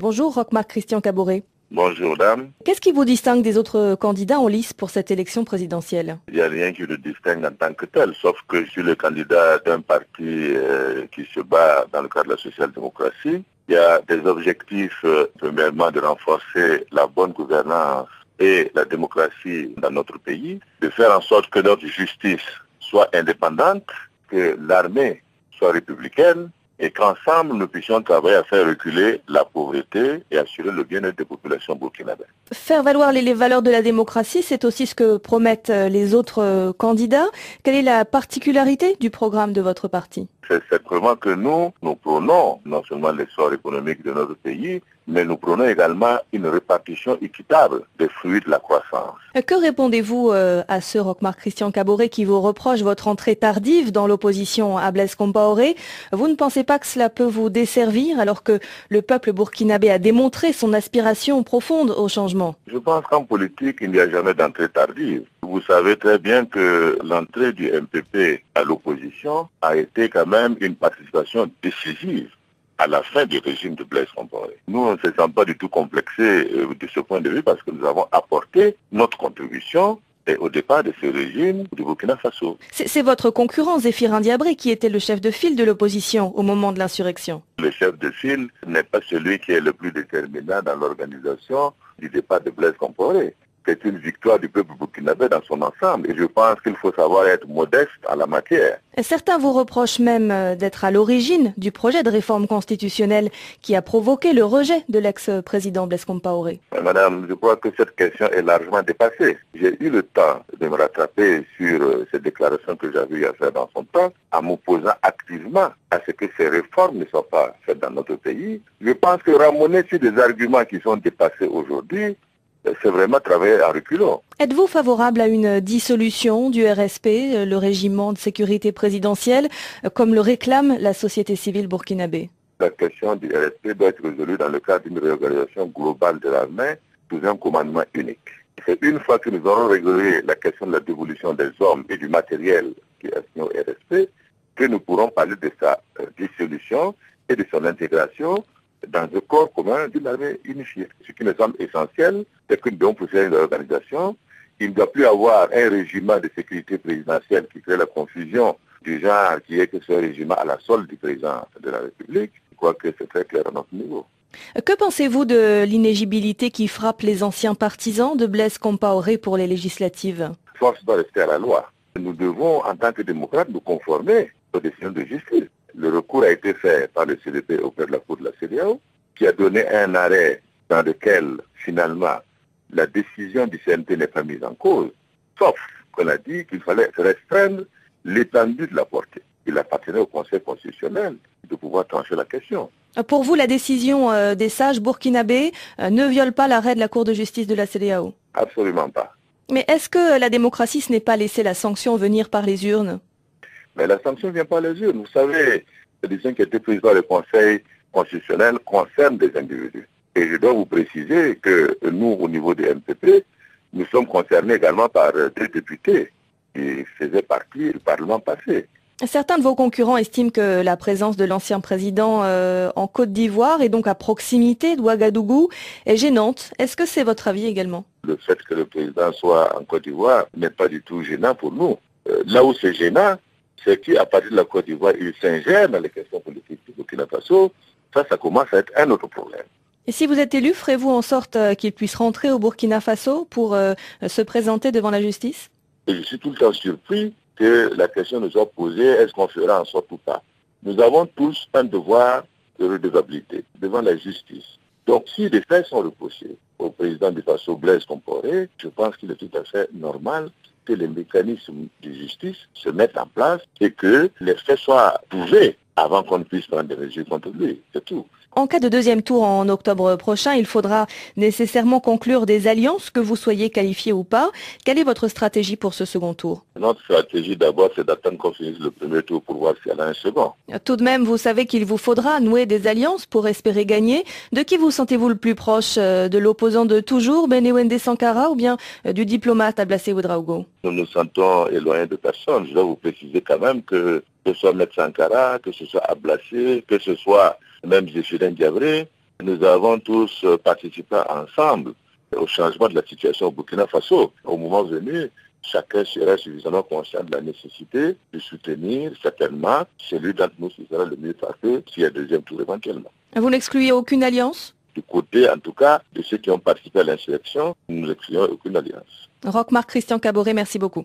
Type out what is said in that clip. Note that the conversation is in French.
Bonjour, Roch-Marc Christian Caboret. Bonjour, dame. Qu'est-ce qui vous distingue des autres candidats en lice pour cette élection présidentielle? Il n'y a rien qui le distingue en tant que tel, sauf que je suis le candidat d'un parti qui se bat dans le cadre de la social-démocratie. Il y a des objectifs, premièrement, de renforcer la bonne gouvernance et la démocratie dans notre pays, de faire en sorte que notre justice soit indépendante, que l'armée soit républicaine, et qu'ensemble, nous puissions travailler à faire reculer la pauvreté et assurer le bien-être des populations burkinabées. Faire valoir les valeurs de la démocratie, c'est aussi ce que promettent les autres candidats. Quelle est la particularité du programme de votre parti? C'est simplement que nous prônons non seulement l'essor économique de notre pays, mais nous prônons également une répartition équitable des fruits de la croissance. Que répondez-vous à ce Roch-Marc Christian Caboret qui vous reproche votre entrée tardive dans l'opposition à Blaise Compaoré? Vous ne pensez pas que cela peut vous desservir alors que le peuple burkinabé a démontré son aspiration profonde au changement? Je pense qu'en politique, il n'y a jamais d'entrée tardive. Vous savez très bien que l'entrée du MPP à l'opposition a été quand même une participation décisive à la fin du régime de Blaise Compaoré. Nous, on ne se sent pas du tout complexés de ce point de vue parce que nous avons apporté notre contribution au départ de ce régime du Burkina Faso. C'est votre concurrent Zéphirin Diabré qui était le chef de file de l'opposition au moment de l'insurrection. Le chef de file n'est pas celui qui est le plus déterminant dans l'organisation du départ de Blaise Compaoré. C'est une victoire du peuple burkinabé dans son ensemble et je pense qu'il faut savoir être modeste en la matière. Certains vous reprochent même d'être à l'origine du projet de réforme constitutionnelle qui a provoqué le rejet de l'ex-président Blaise Compaoré. Madame, je crois que cette question est largement dépassée. J'ai eu le temps de me rattraper sur ces déclarations que j'avais eu à faire dans son temps, en m'opposant activement à ce que ces réformes ne soient pas faites dans notre pays. Je pense que ramener sur des arguments qui sont dépassés aujourd'hui, c'est vraiment travailler en reculant. Êtes-vous favorable à une dissolution du RSP, le régiment de sécurité présidentielle, comme le réclame la société civile burkinabé? La question du RSP doit être résolue dans le cadre d'une réorganisation globale de l'armée sous un commandement unique. C'est une fois que nous aurons réglé la question de la dévolution des hommes et du matériel qui est assigné au RSP, que nous pourrons parler de sa dissolution et de son intégration dans un corps commun d'une armée unifiée. Ce qui me semble essentiel, c'est que nous devons procéder à une organisation. Il ne doit plus avoir un régiment de sécurité présidentielle qui crée la confusion du genre qui est que ce régiment à la solde du président de la République. Je crois que c'est très clair à notre niveau. Que pensez-vous de l'inéligibilité qui frappe les anciens partisans de Blaise Compaoré pour les législatives? Force doit rester à la loi. Nous devons, en tant que démocrates, nous conformer aux décisions de justice. Le recours a été fait par le CDP auprès de la Cour de la CEDEAO, qui a donné un arrêt dans lequel, finalement, la décision du CNT n'est pas mise en cause, sauf qu'on a dit qu'il fallait restreindre l'étendue de la portée. Il appartenait au Conseil constitutionnel de pouvoir trancher la question. Pour vous, la décision des sages burkinabés ne viole pas l'arrêt de la Cour de justice de la CEDEAO? Absolument pas. Mais est-ce que la démocratie, ce n'est pas laisser la sanction venir par les urnes? Mais la sanction ne vient pas les urnes. Vous savez, les décisions qui ont été prises par le Conseil constitutionnel concernent des individus. Et je dois vous préciser que nous, au niveau des MPP, nous sommes concernés également par des députés qui faisaient partie du Parlement passé. Certains de vos concurrents estiment que la présence de l'ancien président en Côte d'Ivoire et donc à proximité d'Ouagadougou est gênante. Est-ce que c'est votre avis également? Le fait que le président soit en Côte d'Ivoire n'est pas du tout gênant pour nous. Là où c'est gênant, c'est qu'à partir de la Côte d'Ivoire, il s'ingère dans les questions politiques du Burkina Faso. Ça commence à être un autre problème. Et si vous êtes élu, ferez-vous en sorte qu'il puisse rentrer au Burkina Faso pour se présenter devant la justice? Et je suis tout le temps surpris que la question nous soit posée, est-ce qu'on fera en sorte ou pas? Nous avons tous un devoir de redevabilité devant la justice. Donc si les faits sont reprochés au président du Faso, Blaise Compaoré, je pense qu'il est tout à fait normal que les mécanismes de justice se mettent en place et que les faits soient prouvés avant qu'on ne puisse prendre des mesures contre lui. C'est tout. En cas de deuxième tour en octobre prochain, il faudra nécessairement conclure des alliances, que vous soyez qualifié ou pas. Quelle est votre stratégie pour ce second tour? Notre stratégie d'abord, c'est d'attendre qu'on finisse le premier tour pour voir s'il y en a un second. Tout de même, vous savez qu'il vous faudra nouer des alliances pour espérer gagner. De qui vous sentez-vous le plus proche? De l'opposant de toujours, Benewende Sankara, ou bien du diplomate Ablassé Ouedraogo? Nous nous sentons éloignés de personne. Je dois vous préciser quand même que ce soit M. Sankara, que ce soit Ablassé, que ce soit même Zéphirin Diabré, Nous avons tous participé ensemble au changement de la situation au Burkina Faso. Au moment venu, chacun sera suffisamment conscient de la nécessité de soutenir certainement celui d'entre nous qui sera le mieux placé s'il y a deuxième tour éventuellement. Vous n'excluez aucune alliance? Du côté, en tout cas, de ceux qui ont participé à l'insurrection, nous n'excluons aucune alliance. Roch Marc Christian Kaboré, merci beaucoup.